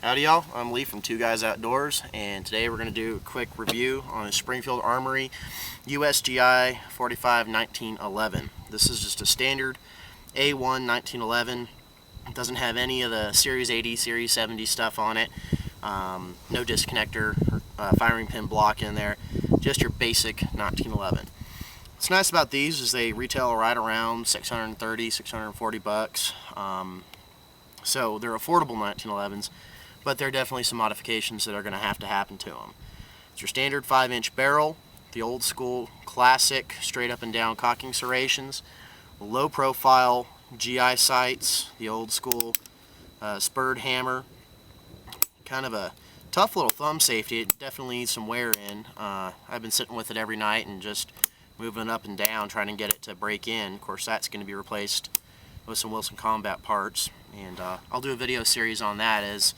Howdy y'all, I'm Lee from Two Guys Outdoors, and today we're going to do a quick review on a Springfield Armory USGI 45 1911. This is just a standard A1 1911. It doesn't have any of the Series 80, Series 70 stuff on it. No disconnector, firing pin block in there, just your basic 1911. What's nice about these is they retail right around $630, $640. So they're affordable 1911s, but there are definitely some modifications that are going to happen to them. It's your standard 5-inch barrel, the old school classic straight up and down cocking serrations, low profile GI sights, the old school spurred hammer. Kind of a tough little thumb safety. It definitely needs some wear in. I've been sitting with it every night and just moving up and down trying to get it to break in. Of course, that's going to be replaced with some Wilson Combat parts, and I'll do a video series on that as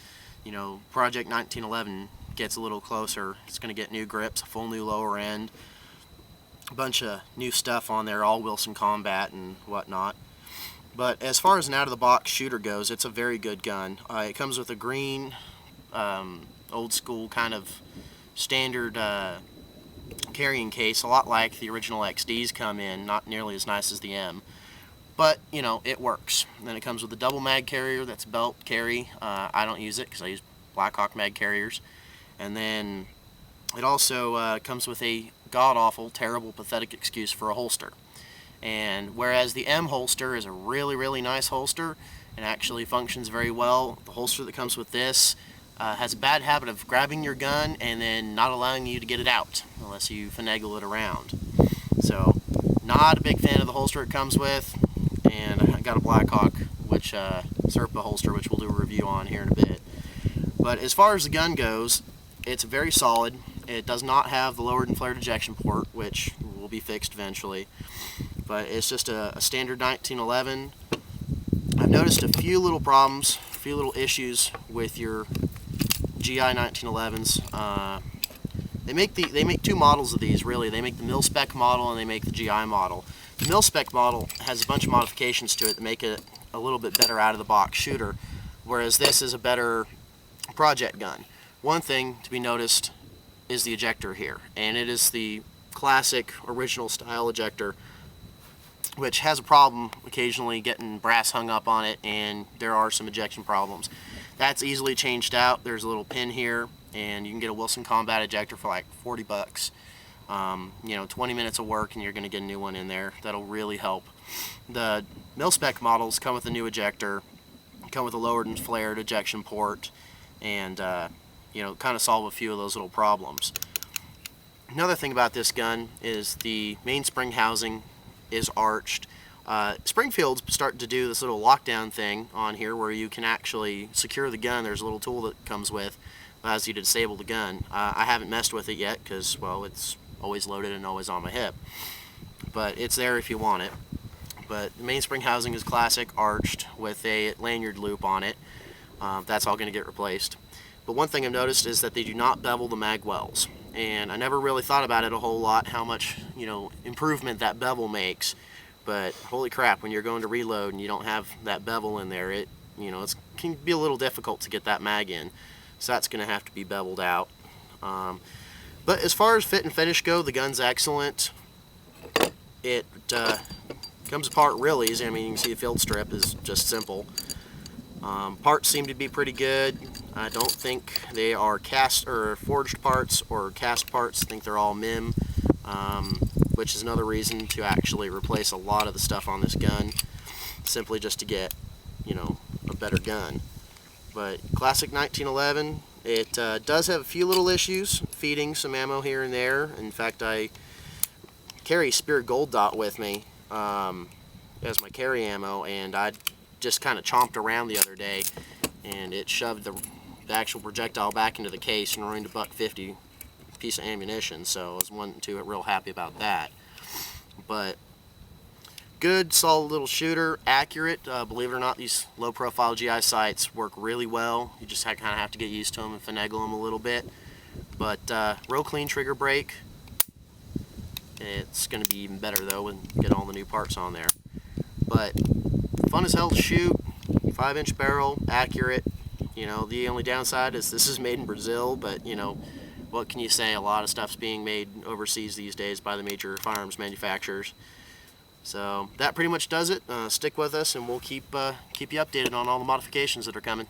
Project 1911 gets a little closer. It's going to get new grips, a full new lower end, a bunch of new stuff on there, all Wilson Combat and whatnot. But as far as an out-of-the-box shooter goes, it's a very good gun. It comes with a green, old school kind of standard carrying case, a lot like the original XDs come in, not nearly as nice as the M. But, it works. And then it comes with a double mag carrier that's belt carry. I don't use it because I use Blackhawk mag carriers. And then it also comes with a god-awful, terrible, pathetic excuse for a holster. And whereas the M holster is a really, really nice holster and actually functions very well, the holster that comes with this has a bad habit of grabbing your gun and then not allowing you to get it out unless you finagle it around. So, not a big fan of the holster it comes with. And I got a Blackhawk, which Serpa holster, which we'll do a review on here in a bit. But as far as the gun goes, it's very solid. It does not have the lowered and flared ejection port, which will be fixed eventually. But it's just a standard 1911. I've noticed a few little problems, a few little issues with your GI 1911s. They make two models of these, really. They make the mil-spec model and they make the GI model. The mil-spec model has a bunch of modifications to it that make it a little bit better out-of-the-box shooter, whereas this is a better project gun. One thing to be noticed is the ejector here, and it is the classic original style ejector, which has a problem occasionally getting brass hung up on it, and there are some ejection problems. That's easily changed out. There's a little pin here, and you can get a Wilson Combat ejector for like 40 bucks. 20 minutes of work and you're going to get a new one in there. That'll really help. The mil-spec models come with a new ejector, come with a lowered and flared ejection port, and kind of solve a few of those little problems. Another thing about this gun is the mainspring housing is arched. Springfield's starting to do this little lockdown thing on here where you can actually secure the gun. There's a little tool that comes with, allows you to disable the gun. I haven't messed with it yet because, well, it's always loaded and always on my hip, but it's there if you want it. But the mainspring housing is classic, arched with a lanyard loop on it. That's all going to get replaced. But one thing I've noticed is that they do not bevel the mag wells, and I never really thought about it a whole lot, how much improvement that bevel makes. But holy crap, when you're going to reload and you don't have that bevel in there, it can be a little difficult to get that mag in. So that's going to have to be beveled out. But as far as fit and finish go, the gun's excellent. It comes apart real easy. I mean, you can see the field strip is just simple. Parts seem to be pretty good. I don't think they are cast or forged parts or cast parts. I think they're all MIM, which is another reason to actually replace a lot of the stuff on this gun, simply just to get, a better gun. But classic 1911, it does have a few little issues, feeding some ammo here and there. In fact, I carry Spirit Gold Dot with me as my carry ammo, and I just kind of chomped around the other day, and it shoved the actual projectile back into the case and ruined a $1.50 piece of ammunition, so I was real happy about that. But good, solid little shooter, accurate. Believe it or not, these low-profile GI sights work really well. You just kind of have to get used to them and finagle them a little bit. But real clean trigger break. It's going to be even better though when you get all the new parts on there. But fun as hell to shoot. 5-inch barrel, accurate, You know, the only downside is this is made in Brazil, but you know, what can you say? A lot of stuff's being made overseas these days by the major firearms manufacturers. So that pretty much does it. Stick with us, and we'll keep you updated on all the modifications that are coming.